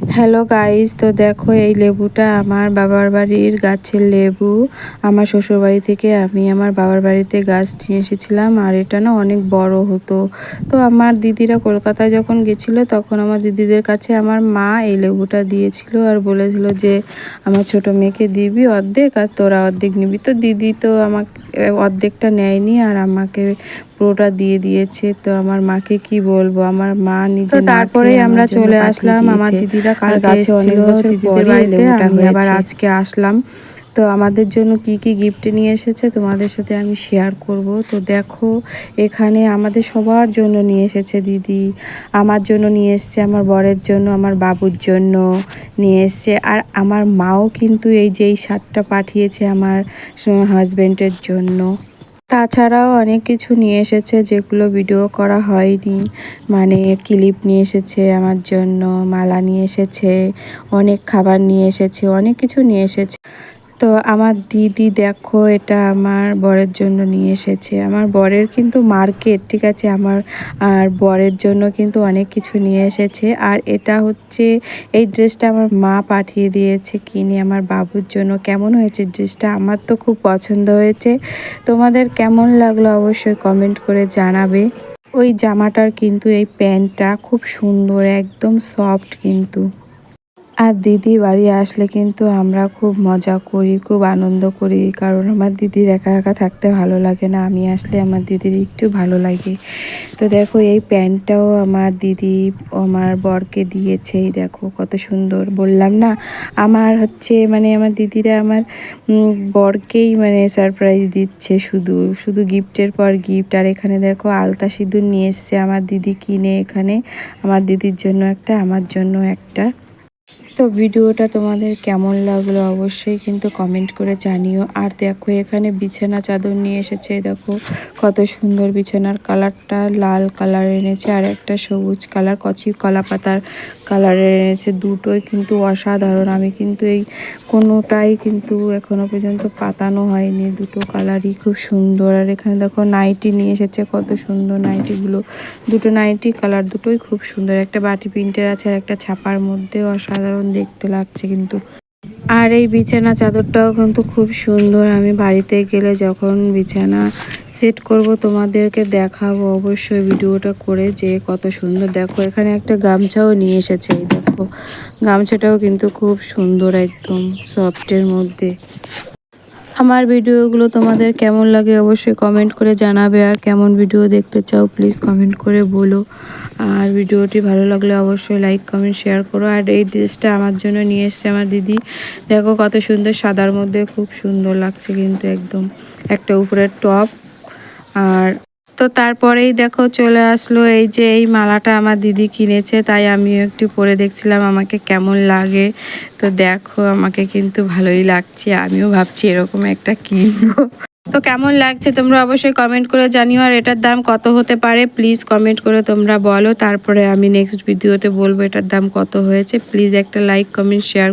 Hello guys, তো দেখো এই লেবুটা আমার বাবার বাড়ির গাছের লেবু। আমার শ্বশুর বাড়ি থেকে আমি আমার বাবার বাড়িতে গাছ নিয়ে এসেছিলাম, আর এটা না অনেক বড় হতো। তো আমার দিদিরা কলকাতায় যখন গেছিলো তখন আমার দিদিদের কাছে আমার মা এই লেবুটা দিয়েছিল আর বলেছিল যে আমার ছোট মেয়েকে দিবি অর্ধেক আর তোরা অর্ধেক নিবি। তো দিদি তো আমাকে অর্ধেকটা নেয়নি আর আমাকে পুরোটা দিয়ে দিয়েছে। তো আমার মাকে কি বলবো, আমার মা নিজে তারপরেই আমরা চলে আসলাম। আমার দিদিরা কালকে অনেক বছর দিদিদের বাড়িতে, আমি আবার আজকে আসলাম। তো আমাদের জন্য কি কি গিফট নিয়ে এসেছে তোমাদের সাথে আমি শেয়ার করব। তো দেখো এখানে আমাদের সবার জন্য নিয়ে এসেছে দিদি। আমার জন্য নিয়ে এসছে, আমার বরের জন্য, আমার বাবুর জন্য নিয়ে এসছে, আর আমার মাও কিন্তু এই যে এই শার্টটা পাঠিয়েছে আমার হাজবেন্ডের জন্য। তাছাড়াও অনেক কিছু নিয়ে এসেছে যেগুলো ভিডিও করা হয়নি, মানে ক্লিপ নিয়ে এসেছে আমার জন্য, মালা নিয়ে এসেছে, অনেক খাবার নিয়ে এসেছে, অনেক কিছু নিয়ে এসেছে। তো আমার দিদি দেখো এটা আমার বরের জন্য নিয়ে এসেছে। আমার বরের কিন্তু মার্কেট, ঠিক আছে, আমার আর বরের জন্য কিন্তু অনেক কিছু নিয়ে এসেছে। আর এটা হচ্ছে এই ড্রেসটা আমার মা পাঠিয়ে দিয়েছে কিনে আমার বাবুর জন্য। কেমন হয়েছে ড্রেসটা? আমার তো খুব পছন্দ হয়েছে। তোমাদের কেমন লাগলো অবশ্যই কমেন্ট করে জানাবে। ওই জামাটার কিন্তু এই প্যান্টটা খুব সুন্দর, একদম সফট কিন্তু। আর দিদি বাড়ি আসলে কিন্তু আমরা খুব মজা করি, খুব আনন্দ করি, কারণ আমার দিদির একা একা থাকতে ভালো লাগে না, আমি আসলে আমার দিদির একটু ভালো লাগে। তো দেখো এই প্যান্টটাও আমার দিদি আমার বরকে দিয়েছে। এই দেখো কত সুন্দর, বললাম না আমার হচ্ছে মানে আমার দিদিরা আমার বরকেই মানে সারপ্রাইজ দিচ্ছে, শুধু শুধু গিফটের পর গিফট। আর এখানে দেখো আলতা সিঁদুর নিয়ে এসছে আমার দিদি কিনে এখানে, আমার দিদির জন্য একটা, আমার জন্য একটা। তো ভিডিওটা তোমাদের কেমন লাগলো অবশ্যই কিন্তু কমেন্ট করে জানিও। আর দেখো এখানে বিছানা চাদর নিয়ে এসেছে, দেখো কত সুন্দর বিছানার কালারটা, লাল কালার এনেছে আর একটা সবুজ কালার কচি কলা পাতার কালারের এনেছে। দুটোই কিন্তু অসাধারণ, আমি কিন্তু এই কোনোটাই কিন্তু এখনো পর্যন্ত পাতানো হয়নি, দুটো কালারই খুব সুন্দর। আর এখানে দেখো নাইটি নিয়ে এসেছে, কত সুন্দর নাইটিগুলো, দুটো নাইটি কালার দুটোই খুব সুন্দর, একটা বাটি প্রিন্টের আছে আর একটা ছাপার মধ্যে, অসাধারণ দেখতে লাগছে কিন্তু। আর এই বিছানা চাদরটাও কিন্তু খুব সুন্দর, আমি বাড়িতে গেলে যখন বিছানা সেট করব তোমাদেরকে দেখাবো অবশ্যই ভিডিওটা করে যে কত সুন্দর। দেখো এখানে একটা গামছাও নিয়ে এসেছে, এই দেখো গামছাটাও কিন্তু খুব সুন্দর, একদম সফটের মধ্যে। আমার ভিডিওগুলো তোমাদের কেমন লাগে অবশ্যই কমেন্ট করে জানাবে, আর কেমন ভিডিও দেখতে চাও প্লিজ কমেন্ট করে বলো। আর ভিডিওটি ভালো লাগলে অবশ্যই লাইক কমেন্ট শেয়ার করো। আর এই ড্রেসটা আমার জন্য নিয়ে এসছে আমার দিদি, দেখো কত সুন্দর, সাদার মধ্যে খুব সুন্দর লাগছে কিন্তু, একদম একটা উপরের টপ। আর তো তারপরেই দেখো চলে আসলো এই যে এই মালাটা আমার দিদি কিনেছে, তাই আমিও একটু পরে দেখছিলাম আমাকে কেমন লাগে। তো দেখো আমাকে কিন্তু ভালোই লাগছে, আমিও ভাবছি এরকম একটা কিনবো। তো কেমন লাগছে তোমরা অবশ্যই কমেন্ট করে জানিও। আর এটার দাম কত হতে পারে প্লিজ কমেন্ট করে তোমরা বলো, তারপরে আমি নেক্সট ভিডিওতে বলবো এটার দাম কত হয়েছে। প্লিজ একটা লাইক কমেন্ট শেয়ার